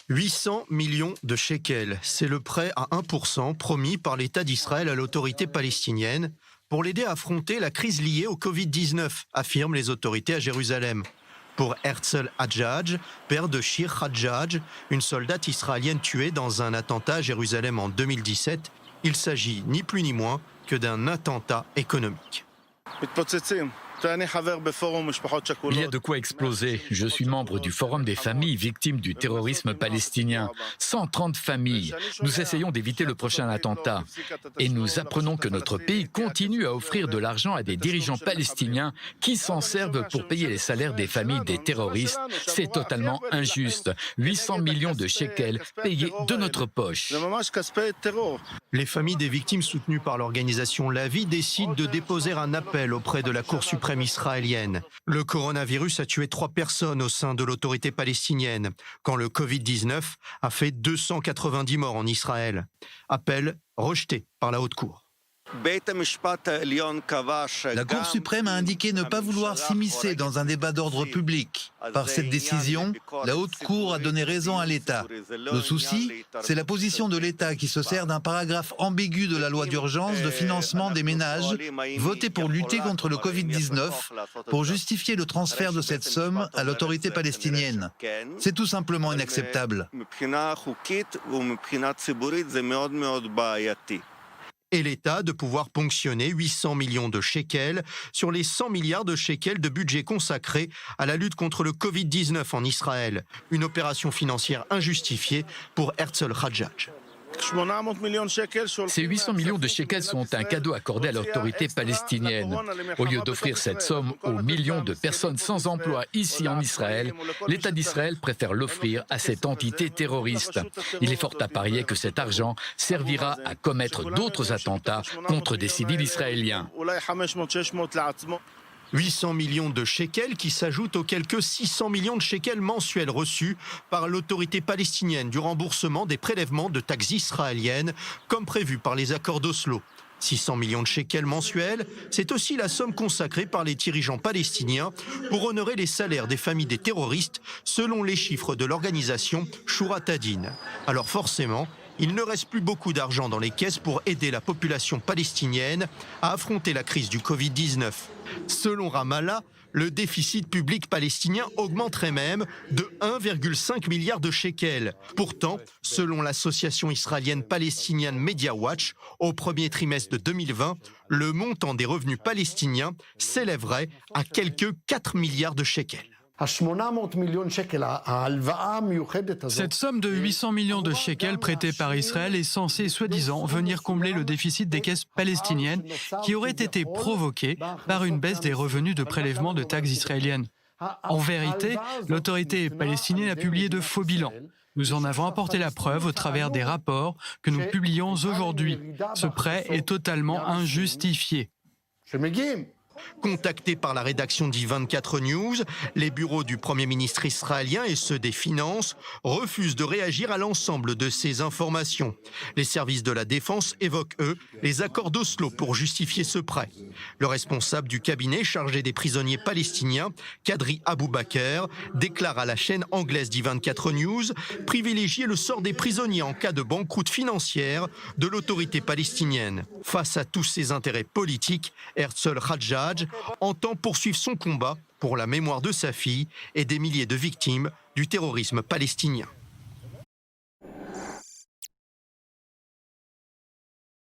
800 millions de shekels, c'est le prêt à 1% promis par l'État d'Israël à l'autorité palestinienne pour l'aider à affronter la crise liée au Covid-19, affirment les autorités à Jérusalem. Pour Herzl Hadjadj, père de Shir Hadjadj, une soldate israélienne tuée dans un attentat à Jérusalem en 2017, il s'agit ni plus ni moins que d'un attentat économique. Il y a de quoi exploser. Je suis membre du Forum des familles victimes du terrorisme palestinien. 130 familles. Nous essayons d'éviter le prochain attentat. Et nous apprenons que notre pays continue à offrir de l'argent à des dirigeants palestiniens qui s'en servent pour payer les salaires des familles des terroristes. C'est totalement injuste. 800 millions de shekels payés de notre poche. Les familles des victimes soutenues par l'organisation LAVI décident de déposer un appel auprès de la Cour suprême israélienne. Le coronavirus a tué 3 personnes au sein de l'autorité palestinienne, quand le Covid-19 a fait 290 morts en Israël. Appel rejeté par la Haute Cour. La Cour suprême a indiqué ne pas vouloir s'immiscer dans un débat d'ordre public. Par cette décision, la Haute Cour a donné raison à l'État. Le souci, c'est la position de l'État qui se sert d'un paragraphe ambigu de la loi d'urgence de financement des ménages votée pour lutter contre le Covid-19 pour justifier le transfert de cette somme à l'autorité palestinienne. C'est tout simplement inacceptable. Et l'État de pouvoir ponctionner 800 millions de shekels sur les 100 milliards de shekels de budget consacré à la lutte contre le Covid-19 en Israël. Une opération financière injustifiée pour Herzl Hadjadj. Ces 800 millions de shekels sont un cadeau accordé à l'autorité palestinienne. Au lieu d'offrir cette somme aux millions de personnes sans emploi ici en Israël, l'État d'Israël préfère l'offrir à cette entité terroriste. Il est fort à parier que cet argent servira à commettre d'autres attentats contre des civils israéliens. 800 millions de shekels qui s'ajoutent aux quelques 600 millions de shekels mensuels reçus par l'autorité palestinienne du remboursement des prélèvements de taxes israéliennes, comme prévu par les accords d'Oslo. 600 millions de shekels mensuels, c'est aussi la somme consacrée par les dirigeants palestiniens pour honorer les salaires des familles des terroristes, selon les chiffres de l'organisation Shurat Adin. Alors forcément, il ne reste plus beaucoup d'argent dans les caisses pour aider la population palestinienne à affronter la crise du Covid-19. Selon Ramallah, le déficit public palestinien augmenterait même de 1,5 milliard de shekels. Pourtant, selon l'association israélienne palestinienne Media Watch, au premier trimestre de 2020, le montant des revenus palestiniens s'élèverait à quelques 4 milliards de shekels. Cette somme de 800 millions de shekels prêtée par Israël est censée, soi-disant, venir combler le déficit des caisses palestiniennes qui aurait été provoqué par une baisse des revenus de prélèvement de taxes israéliennes. En vérité, l'autorité palestinienne a publié de faux bilans. Nous en avons apporté la preuve au travers des rapports que nous publions aujourd'hui. Ce prêt est totalement injustifié. Contactés par la rédaction d'I24 News, les bureaux du Premier ministre israélien et ceux des Finances refusent de réagir à l'ensemble de ces informations. Les services de la Défense évoquent, eux, les accords d'Oslo pour justifier ce prêt. Le responsable du cabinet chargé des prisonniers palestiniens, Kadri Abou-Bakr, déclare à la chaîne anglaise d'I24 News privilégier le sort des prisonniers en cas de banqueroute financière de l'autorité palestinienne. Face à tous ces intérêts politiques, Herzl Hadjadj entend poursuivre son combat pour la mémoire de sa fille et des milliers de victimes du terrorisme palestinien.